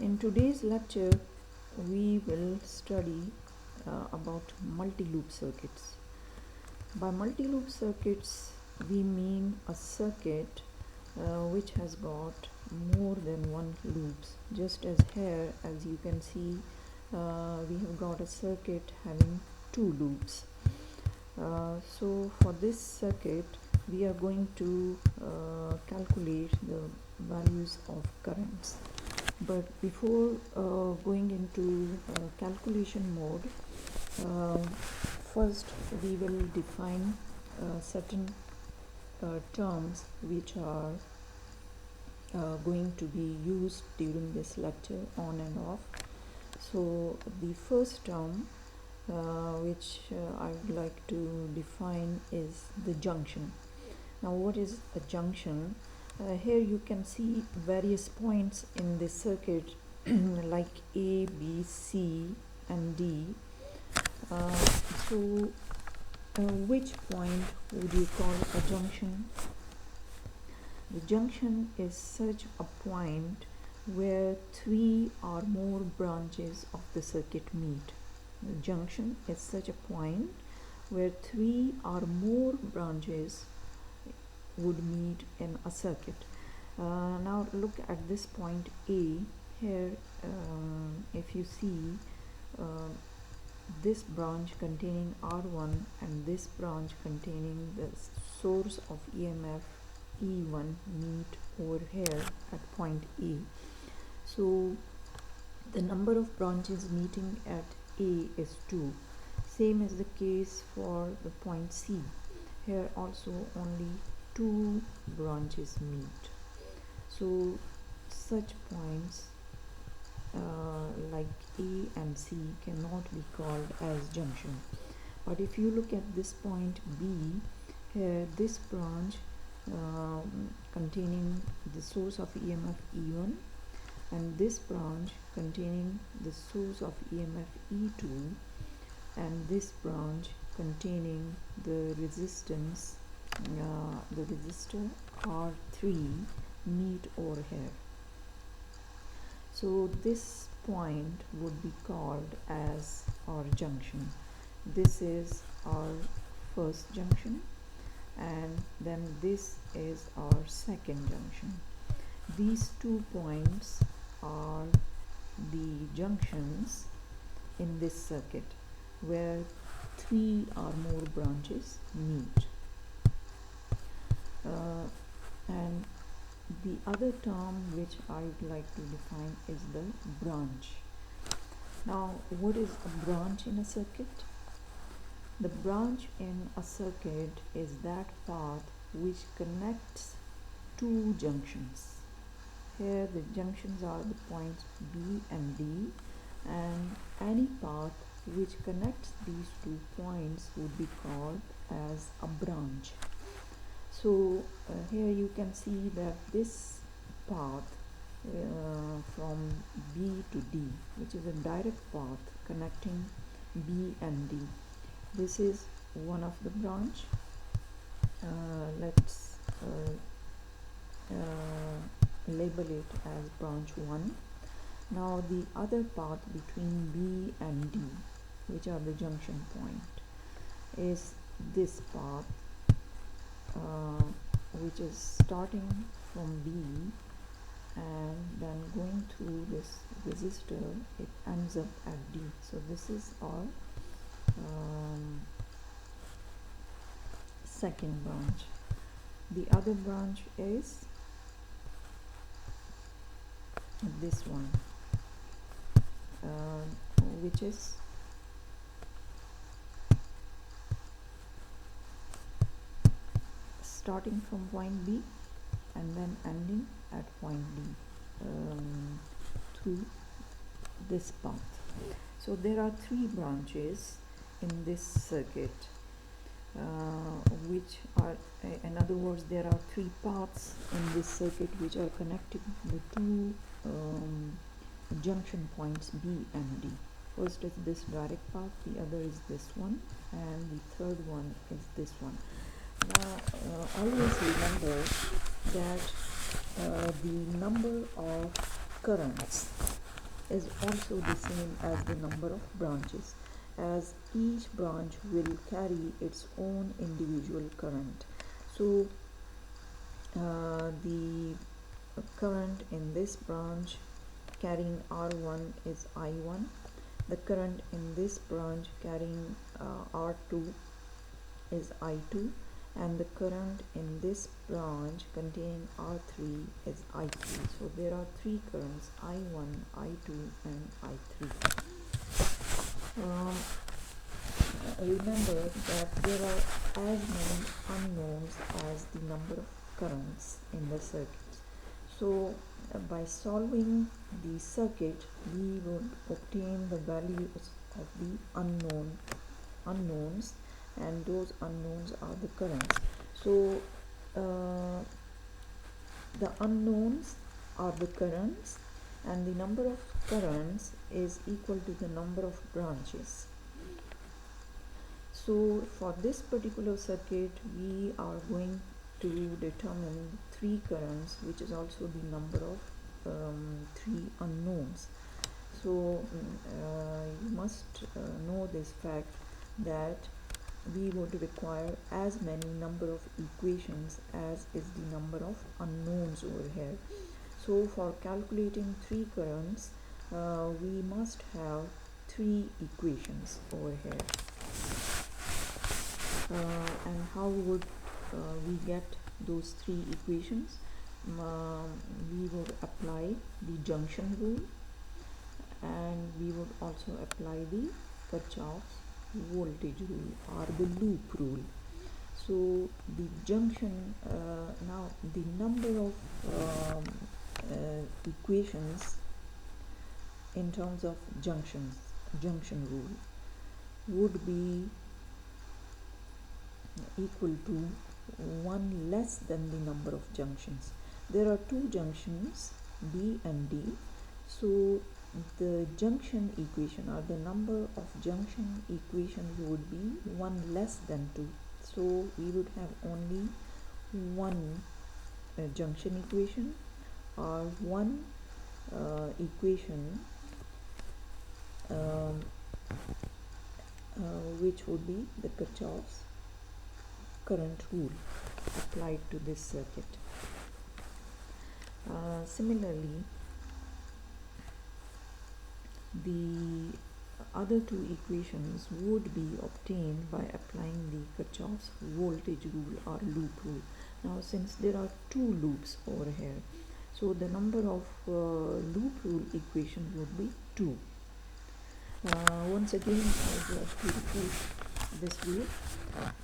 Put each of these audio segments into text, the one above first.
In today's lecture, we will study about multi-loop circuits. By multi-loop circuits, we mean a circuit which has got more than one loops. Just as here, as you can see, we have got a circuit having two loops. So for this circuit, we are going to calculate the values of currents. But before going into calculation mode, first we will define certain terms which are going to be used during this lecture on and off. So the first term which I would like to define is the junction. Now, what is a junction? Here you can see various points in this circuit like A, B, C and D. So which point would you call a junction? The junction is such a point where three or more branches of the circuit meet. The junction is such a point where three or more branches would meet in a circuit. Now look at this point A. Here if you see this branch containing R1 and this branch containing the source of EMF E1 meet over here at point A. So the number of branches meeting at A is 2. Same is the case for the point C. Here also only 2 branches meet. So such points like A and C cannot be called as junction. But if you look at this point B, here this branch containing the source of EMF E1 and this branch containing the source of EMF E2 and this branch containing the resistance the resistor R3 meet over here. So this point would be called as our junction. This is our first junction and then this is our second junction. These 2 points are the junctions in this circuit where 3 or more branches meet. And the other term which I would like to define is the branch. Now, what is a branch in a circuit? The branch in a circuit is that path which connects 2 junctions. Here the junctions are the points B and D, and any path which connects these 2 points would be called as a branch. So here you can see that this path from B to D, which is a direct path connecting B and D, this is one of the branch. Let's label it as branch 1. Now the other path between B and D, which are the junction point, is this path which is starting from B and then going through this resistor, it ends up at D. So this is our second branch. The other branch is this one, which is starting from point B and then ending at point D through this path. So there are 3 branches in this circuit which are, in other words, there are 3 paths in this circuit which are connecting the 2 junction points B and D. First is this direct path, the other is this one, and the third one is this one. Now always remember that the number of currents is also the same as the number of branches, as each branch will carry its own individual current. So the current in this branch carrying R1 is I1. The current in this branch carrying R2 is I2, and the current in this branch containing R3 is I3. So there are three currents, I1, I2 and I3. Remember that there are as many unknowns as the number of currents in the circuit. So by solving the circuit, we would obtain the values of the unknowns, and those unknowns are the currents. So the unknowns are the currents, and the number of currents is equal to the number of branches. So for this particular circuit, we are going to determine three currents, which is also the number of three unknowns. So you must know this fact that we would require as many number of equations as is the number of unknowns over here. So for calculating three currents, we must have three equations over here. And how would we get those three equations? We would apply the junction rule, and we would also apply the Kirchhoff's voltage rule or the loop rule. So the junction, now the number of equations in terms of junction rule would be equal to 1 less than the number of junctions. There are two junctions, B and D. So the junction equation, or the number of junction equations, would be 1 less than 2. So we would have only one junction equation, or one equation which would be the Kirchhoff's current rule applied to this circuit. Similarly, the other two equations would be obtained by applying the Kirchhoff's voltage rule or loop rule. Now, since there are two loops over here, so the number of loop rule equations would be 2. Once again, I would like to repeat this rule,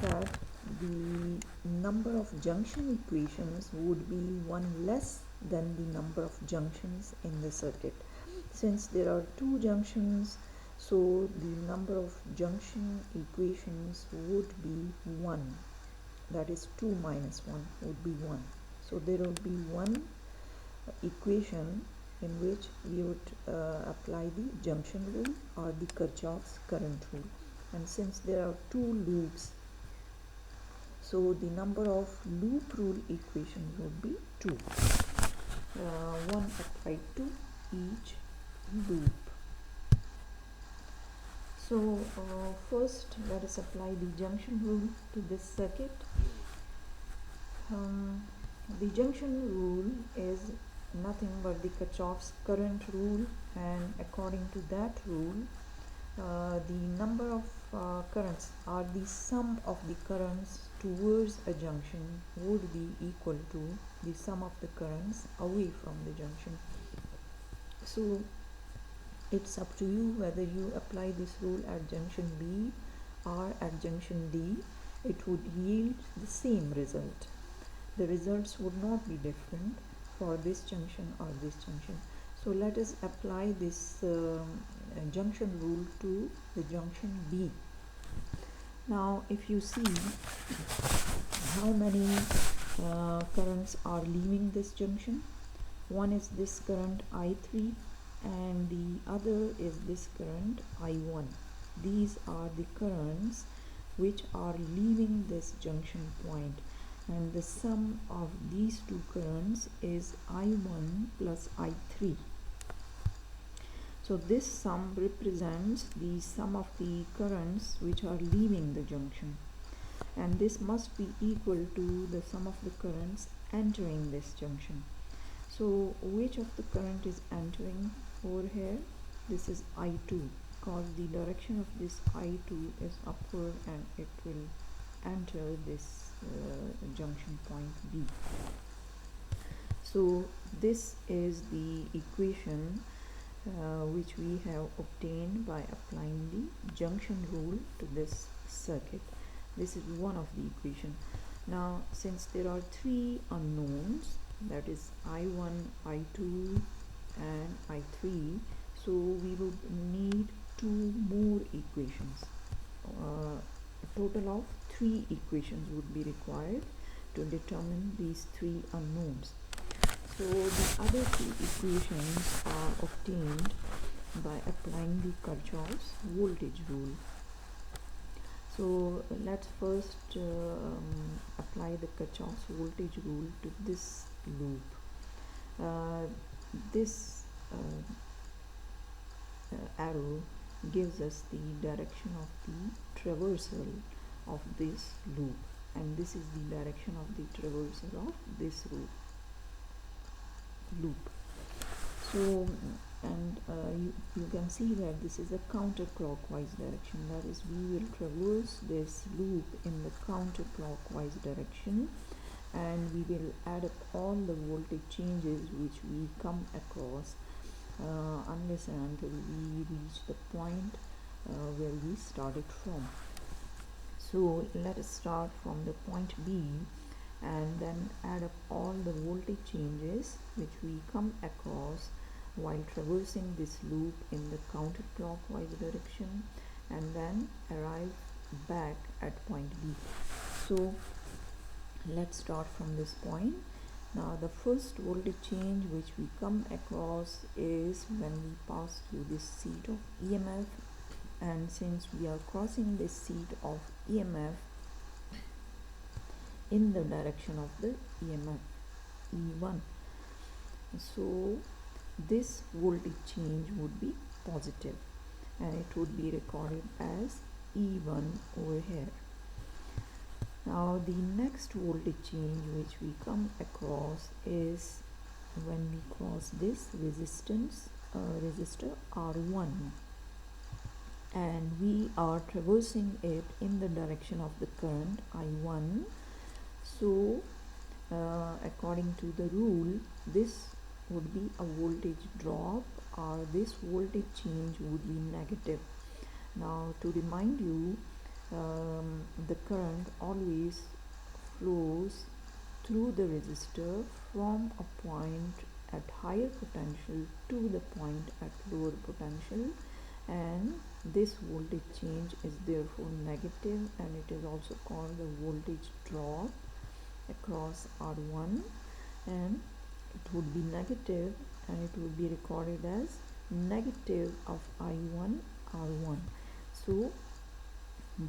that the number of junction equations would be 1 less than the number of junctions in the circuit. Since there are two junctions, so the number of junction equations would be 1. That is 2 minus 1 would be 1. So there would be one equation in which we would apply the junction rule or the Kirchhoff's current rule. And since there are two loops, so the number of loop rule equations would be 2. One applied to each loop. So first let us apply the junction rule to this circuit. The junction rule is nothing but the Kirchhoff's current rule, and according to that rule, the number of currents, or the sum of the currents towards a junction, would be equal to the sum of the currents away from the junction. So it's up to you whether you apply this rule at junction B or at junction D. It would yield the same result. The results would not be different for this junction or this junction. So let us apply this junction rule to the junction B. Now if you see how many currents are leaving this junction, one is this current I3 and the other is this current I1. These are the currents which are leaving this junction point, and the sum of these two currents is I1 plus I3. So this sum represents the sum of the currents which are leaving the junction, and this must be equal to the sum of the currents entering this junction. So which of the current is entering over here? This is I2, because the direction of this I2 is upward and it will enter this junction point B. So this is the equation which we have obtained by applying the junction rule to this circuit. This is one of the equation. Now since there are three unknowns, that is I1, I2 and I3, so we would need two more equations. A total of three equations would be required to determine these three unknowns. So the other two equations are obtained by applying the Kirchhoff's voltage rule. So let's first apply the Kirchhoff's voltage rule to this loop. This arrow gives us the direction of the traversal of this loop, and this is the direction of the traversal of this loop. So and you can see that this is a counterclockwise direction, that is we will traverse this loop in the counterclockwise direction, and we will add up all the voltage changes which we come across unless and until we reach the point where we started from. So let us start from the point B and then add up all the voltage changes which we come across while traversing this loop in the counterclockwise direction, and then arrive back at point B. So let's start from this point. Now the first voltage change which we come across is when we pass through this seat of EMF, and since we are crossing this seat of EMF in the direction of the EMF E1, so this voltage change would be positive and it would be recorded as E1 over here. Now the next voltage change which we come across is when we cross this resistor R1, and we are traversing it in the direction of the current I1. So according to the rule, this would be a voltage drop, or this voltage change would be negative. Now to remind you, the current always flows through the resistor from a point at higher potential to the point at lower potential, and this voltage change is therefore negative, and it is also called the voltage drop across R1, and it would be negative and it would be recorded as negative of I1 R1. So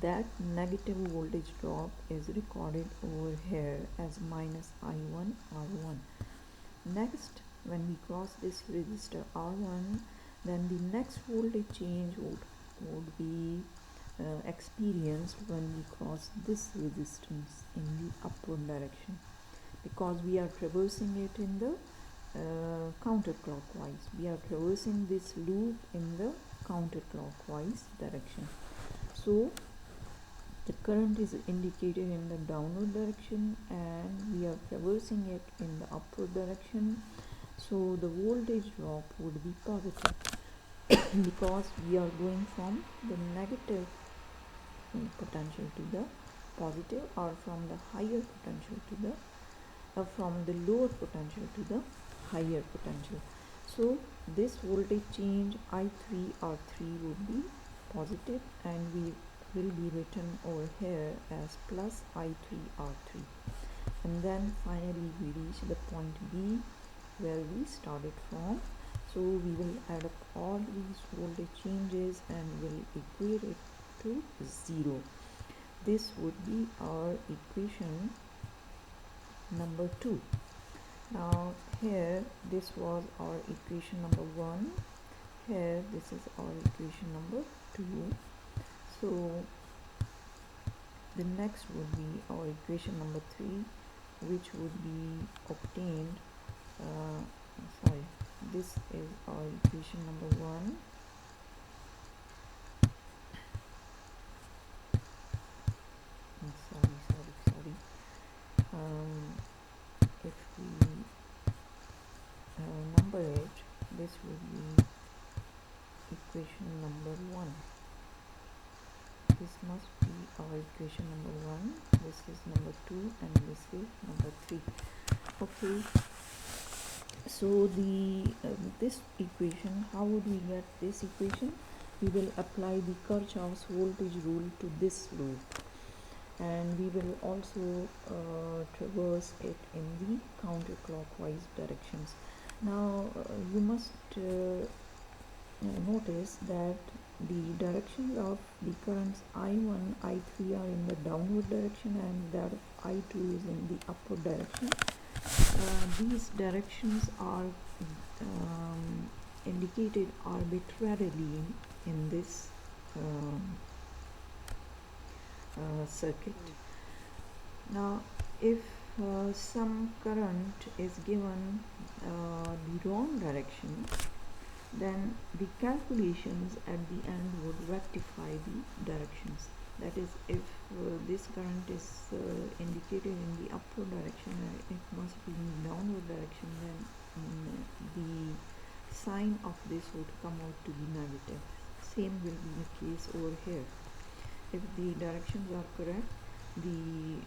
that negative voltage drop is recorded over here as minus I1 R1. Next, when we cross this resistor R1, then the next voltage change would be experienced when we cross this resistance in the upward direction, because we are traversing it in the counterclockwise. We are traversing this loop in the counterclockwise direction. So the current is indicated in the downward direction and we are traversing it in the upward direction. So the voltage drop would be positive because we are going from the negative potential to the positive, or from the higher potential to the from the lower potential to the higher potential. So this voltage change I3 R3 would be positive, and we will be written over here as plus I3 R3. And then finally we reach the point B where we started from. So we will add up all these voltage changes and will equate it to 0. This would be our equation number 2. Now here this was our equation number 1, here this is our equation number 2. So the next would be our equation number 3, which would be obtained sorry, this is our equation number 1. Sorry. If we number it, this would be equation number 1. This must be our equation number 1. This is number 2, and this is number 3. Okay. So the this equation, how would we get this equation? We will apply the Kirchhoff's voltage rule to this loop, and we will also traverse it in the counterclockwise directions. Now you must notice that the directions of the currents I1, I3 are in the downward direction, and that of I2 is in the upward direction. These directions are indicated arbitrarily in this circuit. Now if some current is given the wrong direction, then the calculations at the end would rectify the directions. That is, if this current is indicated in the upward direction and it must be in downward direction, then the sign of this would come out to be negative. Same will be the case over here. If the directions are correct, the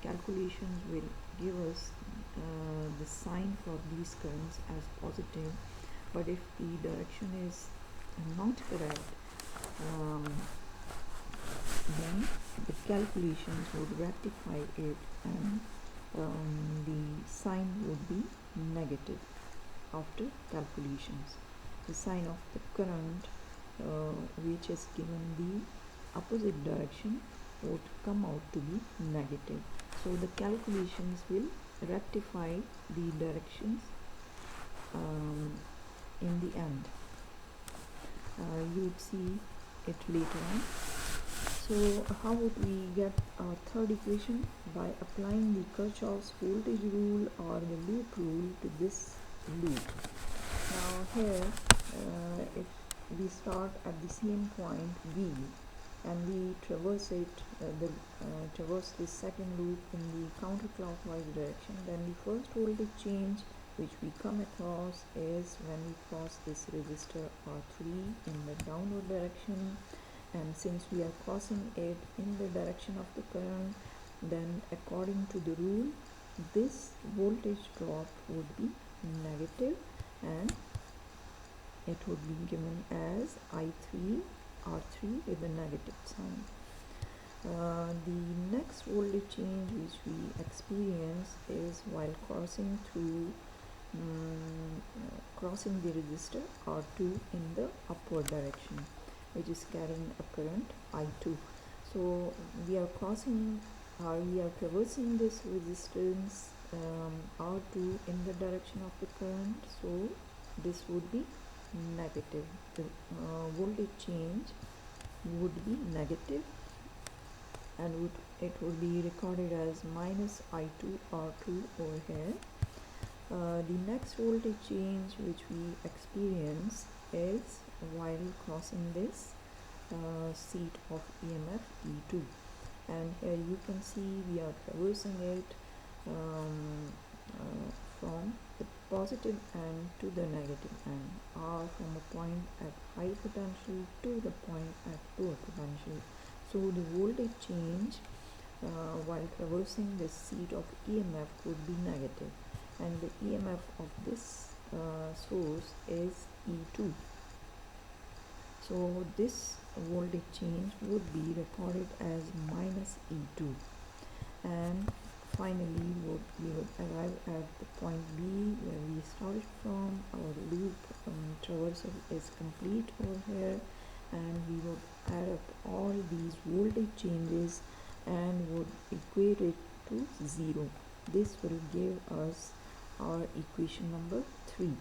calculations will give us the sign for these currents as positive. But if the direction is not correct, then the calculations would rectify it, and the sign would be negative after calculations. The sign of the current which is given the opposite direction would come out to be negative. So the calculations will rectify the directions in the end. You would see it later on. So how would we get our third equation? By applying the Kirchhoff's voltage rule or the loop rule to this loop. Now here if we start at the same point B, and we traverse traverse the second loop in the counterclockwise direction, then the first voltage change which we come across is when we cross this resistor R3 in the downward direction, and since we are crossing it in the direction of the current, then according to the rule this voltage drop would be negative, and it would be given as I3 R3 with a negative sign. The next voltage change which we experience is while crossing the resistor R2 in the upward direction, which is carrying a current I2. So we are traversing this resistance R2 in the direction of the current, so this would be negative. The voltage change would be negative, and it would be recorded as minus I2 R2 over here. The next voltage change which we experience is while crossing this seat of EMF E2, and here you can see we are traversing it from the positive end to the negative end, or from a point at high potential to the point at lower potential. So the voltage change while traversing this seat of EMF would be negative, and the EMF of this source is E2. So this voltage change would be recorded as minus E2, and finally we would arrive at the point B where we started from. Our loop traversal is complete over here, and we would add up all these voltage changes and would equate it to 0. This will give us our equation number 3.